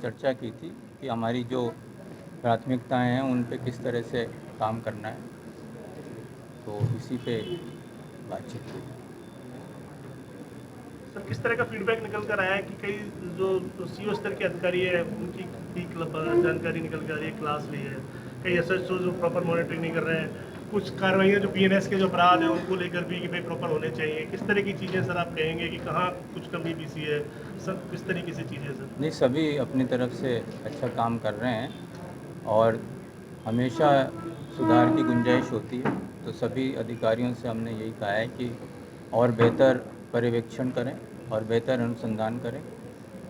चर्चा की थी कि हमारी जो प्राथमिकताएं हैं उन पे किस तरह से काम करना है, तो इसी पे बातचीत हुई। सर, किस तरह का फीडबैक निकल कर आया है कि कई जो सीईओ स्तर के अधिकारी है उनकी ठीक जानकारी निकल कर आ रही है, क्लास ली है, कई एसएचओ जो प्रॉपर मॉनिटरिंग नहीं कर रहे हैं, कुछ कार्रवाइयाँ जो पीएनएस के जो अपराध हैं उनको लेकर भी कि भाई प्रॉपर होने चाहिए, किस तरह की चीज़ें सर आप कहेंगे कि कहाँ कुछ कमी बीसी है, सर किस तरीके से चीज़ें सर? नहीं, सभी अपनी तरफ से अच्छा काम कर रहे हैं और हमेशा सुधार की गुंजाइश होती है, तो सभी अधिकारियों से हमने यही कहा है कि और बेहतर पर्यवेक्षण करें और बेहतर अनुसंधान करें,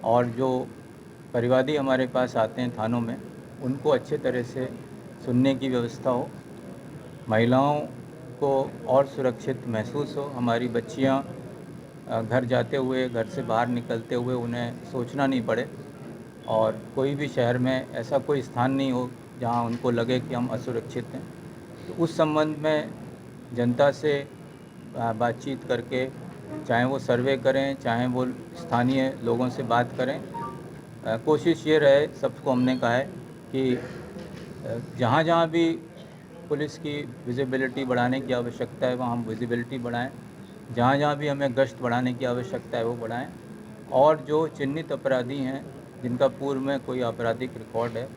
और जो परिवादी हमारे पास आते हैं थानों में, उनको अच्छे तरह से सुनने की व्यवस्था हो, महिलाओं को और सुरक्षित महसूस हो। हमारी बच्चियां घर जाते हुए, घर से बाहर निकलते हुए उन्हें सोचना नहीं पड़े, और कोई भी शहर में ऐसा कोई स्थान नहीं हो जहां उनको लगे कि हम असुरक्षित हैं। तो उस संबंध में जनता से बातचीत करके, चाहे वो सर्वे करें, चाहे वो स्थानीय लोगों से बात करें, कोशिश ये रहे, सबको हमने कहा है कि जहाँ जहाँ भी पुलिस की विजिबिलिटी बढ़ाने की आवश्यकता है वहाँ हम विजिबिलिटी बढ़ाएं, जहाँ जहाँ भी हमें गश्त बढ़ाने की आवश्यकता है वो बढ़ाएं, और जो चिन्हित अपराधी हैं जिनका पूर्व में कोई आपराधिक रिकॉर्ड है,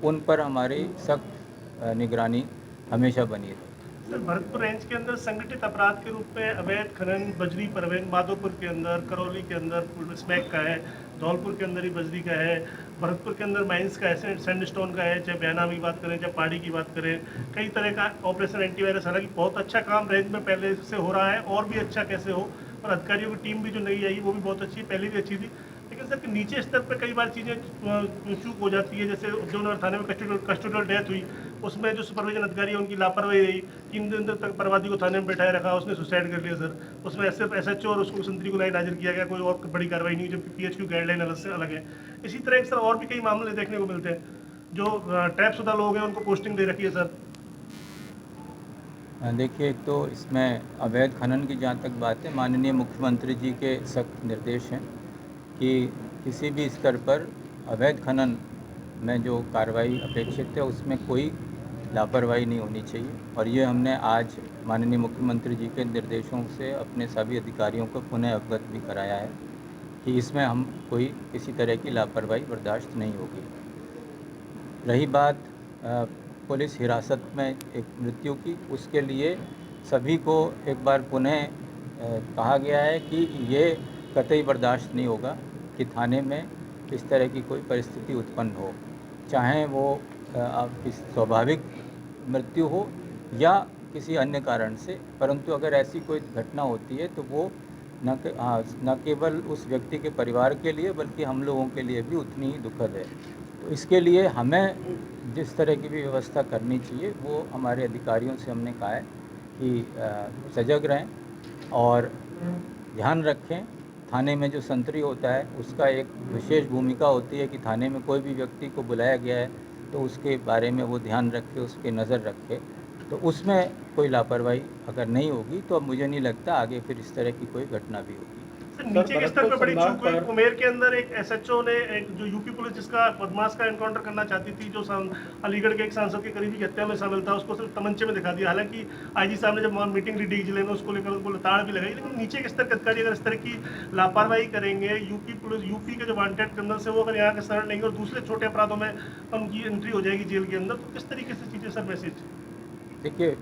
उन पर हमारी सख्त निगरानी हमेशा बनी रहे। सर, भरतपुर रेंज के अंदर संगठित अपराध के रूप में अवैध खनन, बजरी परिवहन, माधोपुर के अंदर, करौली के अंदर स्मैक का है, धौलपुर के अंदर ही बजरी का है, भरतपुर के अंदर माइंस का है, सैंडस्टोन का है, चाहे बयाना की बात करें, चाहे पहाड़ी की बात करें, कई तरह का ऑपरेशन एंटीवायरस। हालांकि बहुत अच्छा काम रेंज में पहले से हो रहा है, और भी अच्छा कैसे हो, और अधिकारियों की टीम भी जो नई आई वो भी बहुत अच्छी है, पहले भी अच्छी थी, लेकिन सर नीचे स्तर पर कई बार चीज़ें चूक हो जाती है। जैसे उद्योगनगर थाने में कस्टोडियल डेथ हुई, उसमें जो सुपरविजन अधिकारी है उनकी लापरवाही रही, 3 दिन तक परवादी को थाने में बैठाए रखा, उसने सुसाइड कर लिया सर, उसमें एसएचओ और उसको संतरी को लाइन हाजिर किया गया, कोई और बड़ी कार्रवाई नहीं, जबकि पीएचक्यू गाइडलाइन अलग से अलग है। इसी तरह सर और भी कई मामले देखने को मिलते हैं, जो टैपशुदा लोग हैं उनको पोस्टिंग दे रखी है सर। देखिए, एक तो इसमें अवैध खनन की जहाँ तक बात है, माननीय मुख्यमंत्री जी के सख्त निर्देश हैं कि किसी भी स्तर पर अवैध खनन में जो कार्रवाई अपेक्षित है उसमें कोई लापरवाही नहीं होनी चाहिए, और ये हमने आज माननीय मुख्यमंत्री जी के निर्देशों से अपने सभी अधिकारियों को पुनः अवगत भी कराया है कि इसमें हम कोई किसी तरह की लापरवाही बर्दाश्त नहीं होगी। रही बात पुलिस हिरासत में एक मृत्यु की, उसके लिए सभी को एक बार पुनः कहा गया है कि ये कतई बर्दाश्त नहीं होगा कि थाने में इस तरह की कोई परिस्थिति उत्पन्न हो, चाहे वो स्वाभाविक मृत्यु हो या किसी अन्य कारण से, परंतु अगर ऐसी कोई घटना होती है तो वो न केवल उस व्यक्ति के परिवार के लिए बल्कि हम लोगों के लिए भी उतनी ही दुखद है। तो इसके लिए हमें जिस तरह की भी व्यवस्था करनी चाहिए वो हमारे अधिकारियों से हमने कहा है कि सजग रहें और ध्यान रखें। थाने में जो संतरी होता है उसका एक विशेष भूमिका होती है कि थाने में कोई भी व्यक्ति को बुलाया गया है तो उसके बारे में वो ध्यान रखे, उस पर नज़र रखे, तो उसमें कोई लापरवाही अगर नहीं होगी तो अब मुझे नहीं लगता आगे फिर इस तरह की कोई घटना भी होगी। सर, नीचे के स्तर पर बड़ी चूक हुई। उमेर के अंदर एक एसएचओ ने, एक जो यूपी पुलिस जिसका बदमाश का एनकाउंटर करना चाहती थी, जो अलीगढ़ के एक सांसद के करीबी की हत्या में शामिल था, उसको सिर्फ तमंचे में दिखा दिया। हालांकि आईजी साहब ने जब वहाँ मीटिंग ली डी जिले में, उसको लेकर उनको ताड़ भी लगाई, लेकिन नीचे के स्तर के अधिकारी अगर इस तरह की लापरवाही करेंगे, यूपी के जो वांटेड क्रिमिनल से वो अगर यहाँ के शरण लेंगे और दूसरे छोटे अपराधों में उनकी एंट्री हो जाएगी जेल के अंदर, तो किस तरीके से चीज़ें सर मैसेज? देखिए,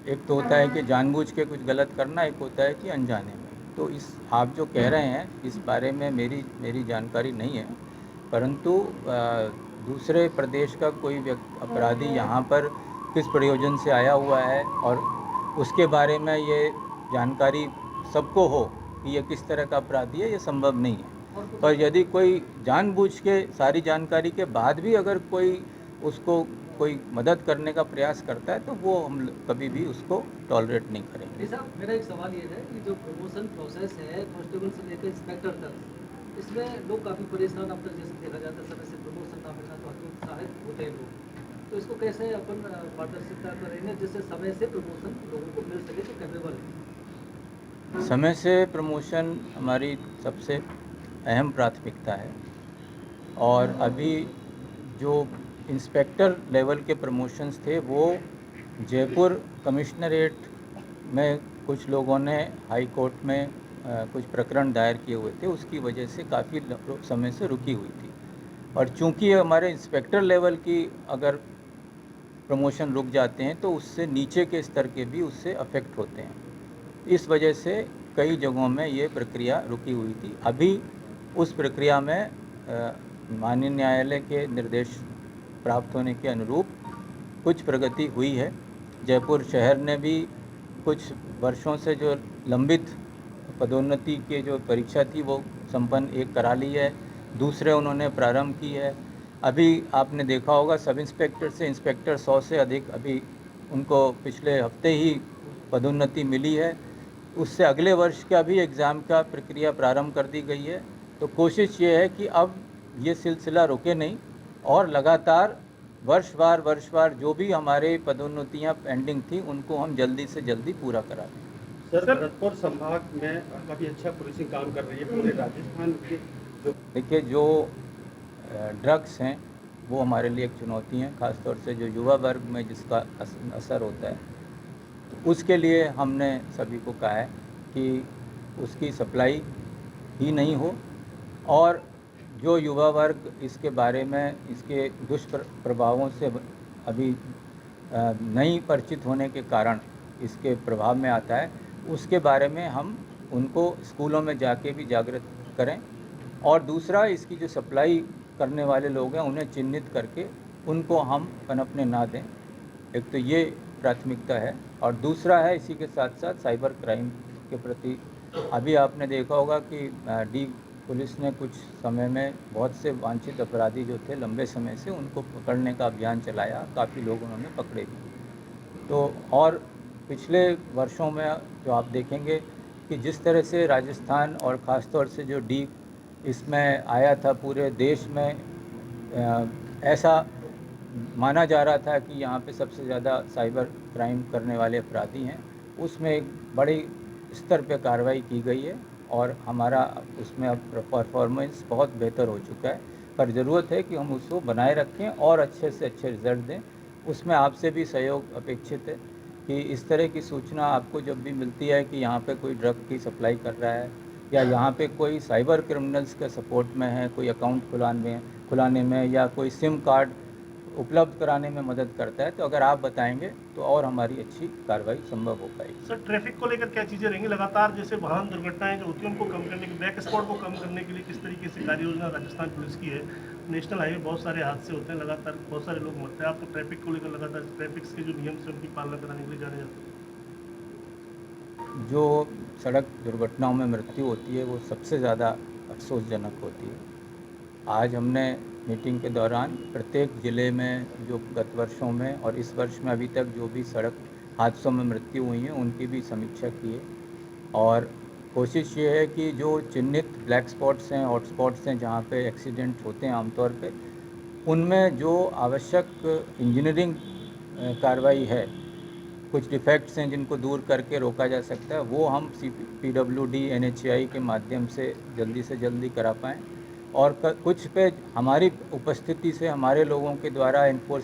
एक तो होता है कि जानबूझ के कुछ गलत करना, एक होता है कि अनजाने में। तो इस आप जो कह रहे हैं इस बारे में मेरी जानकारी नहीं है, परंतु दूसरे प्रदेश का कोई अपराधी यहाँ पर किस प्रयोजन से आया हुआ है और उसके बारे में ये जानकारी सबको हो कि ये किस तरह का अपराधी है, ये संभव नहीं है। पर यदि कोई जानबूझ के सारी जानकारी के बाद भी अगर कोई उसको कोई मदद करने का प्रयास करता है तो वो हम कभी भी उसको टॉलरेट नहीं करेंगे। साहब, मेरा एक सवाल ये है कि जो प्रमोशन प्रोसेस है कांस्टेबल से लेकर इंस्पेक्टर तक, इसमें लोग काफ़ी परेशान अब तक जैसे देखा जाता है, समय से प्रमोशन ना मिलना तो हतोत्साहित होते हैं लोग, तो इसको कैसे अपन पारदर्शिता करेंगे जिससे समय से प्रमोशन लोगों को मिल सके जो कैपेबल है? समय से प्रमोशन हमारी सबसे अहम प्राथमिकता है और अभी जो इंस्पेक्टर लेवल के प्रमोशंस थे वो जयपुर कमिश्नरेट में कुछ लोगों ने हाई कोर्ट में कुछ प्रकरण दायर किए हुए थे, उसकी वजह से काफ़ी समय से रुकी हुई थी। और चूंकि हमारे इंस्पेक्टर लेवल की अगर प्रमोशन रुक जाते हैं तो उससे नीचे के स्तर के भी उससे अफेक्ट होते हैं। इस वजह से कई जगहों में ये प्रक्रिया रुकी हुई थी। अभी उस प्रक्रिया में माननीय न्यायालय के निर्देश प्राप्त होने के अनुरूप कुछ प्रगति हुई है। जयपुर शहर ने भी कुछ वर्षों से जो लंबित पदोन्नति के जो परीक्षा थी वो संपन्न एक करा ली है, दूसरे उन्होंने प्रारंभ की है। अभी आपने देखा होगा सब इंस्पेक्टर से इंस्पेक्टर 100 से अधिक अभी उनको पिछले हफ्ते ही पदोन्नति मिली है। उससे अगले वर्ष का भी एग्ज़ाम का प्रक्रिया प्रारंभ कर दी गई है। तो कोशिश ये है कि अब ये सिलसिला रुके नहीं और लगातार वर्षवार जो भी हमारे पदोन्नतियां पेंडिंग थी उनको हम जल्दी से जल्दी पूरा करा दें। सर, भरतपुर संभाग में काफ़ी अच्छा पुलिसिंग काम कर रही है पूरे राजस्थान के। जो देखिए, जो ड्रग्स हैं वो हमारे लिए एक चुनौती है, ख़ासतौर से जो युवा वर्ग में जिसका असर होता है, तो उसके लिए हमने सभी को कहा है कि उसकी सप्लाई ही नहीं हो और जो युवा वर्ग इसके बारे में इसके दुष्प्रभावों से अभी नहीं परिचित होने के कारण इसके प्रभाव में आता है, उसके बारे में हम उनको स्कूलों में जाके भी जागृत करें। और दूसरा, इसकी जो सप्लाई करने वाले लोग हैं उन्हें चिन्हित करके उनको हम पनपने ना दें। एक तो ये प्राथमिकता है और दूसरा है इसी के साथ साथ साइबर क्राइम के प्रति। अभी आपने देखा होगा कि डी पुलिस ने कुछ समय में बहुत से वांछित अपराधी जो थे लंबे समय से उनको पकड़ने का अभियान चलाया, काफ़ी लोग उन्होंने पकड़े भी। तो और पिछले वर्षों में जो आप देखेंगे कि जिस तरह से राजस्थान और ख़ास तौर से जो डी इसमें आया था, पूरे देश में ऐसा माना जा रहा था कि यहाँ पे सबसे ज़्यादा साइबर क्राइम करने वाले अपराधी हैं, उसमें एक बड़ी स्तर पे कार्रवाई की गई है और हमारा उसमें अब परफॉर्मेंस बहुत बेहतर हो चुका है। पर ज़रूरत है कि हम उसको बनाए रखें और अच्छे से अच्छे रिज़ल्ट दें। उसमें आपसे भी सहयोग अपेक्षित है कि इस तरह की सूचना आपको जब भी मिलती है कि यहाँ पे कोई ड्रग की सप्लाई कर रहा है या यहाँ पे कोई साइबर क्रिमिनल्स के सपोर्ट में है, कोई अकाउंट खुलाने में या कोई सिम कार्ड उपलब्ध कराने में मदद करता है, तो अगर आप बताएंगे तो और हमारी अच्छी कार्रवाई संभव हो पाएगी। सर, ट्रैफिक को लेकर क्या चीज़ें रहेंगी? लगातार जैसे वाहन दुर्घटनाएं जो होती हैं उनको कम करने की, ब्लैक स्पॉट को कम करने के लिए किस तरीके से कार्य योजना राजस्थान पुलिस की है? नेशनल हाईवे बहुत सारे हादसे होते हैं, लगातार बहुत सारे लोग मरते हैं। आप तो ट्रैफिक को लेकर लगातार ट्रैफिक के जो नियम से उनकी पालना कराने के लिए जाने जाते हैं। जो सड़क दुर्घटनाओं में मृत्यु होती है वो सबसे ज़्यादा अफसोसजनक होती है। आज हमने मीटिंग के दौरान प्रत्येक ज़िले में जो गत वर्षों में और इस वर्ष में अभी तक जो भी सड़क हादसों में मृत्यु हुई हैं उनकी भी समीक्षा की है और कोशिश ये है कि जो चिन्हित ब्लैक स्पॉट्स हैं, हॉट स्पॉट्स हैं जहाँ पे एक्सीडेंट होते हैं आमतौर पे, उनमें जो आवश्यक इंजीनियरिंग कार्रवाई है, कुछ डिफेक्ट्स हैं जिनको दूर करके रोका जा सकता है, वो हम PWD NHAI के माध्यम से जल्दी करा पाएँ और कुछ पे हमारी उपस्थिति से हमारे लोगों के द्वारा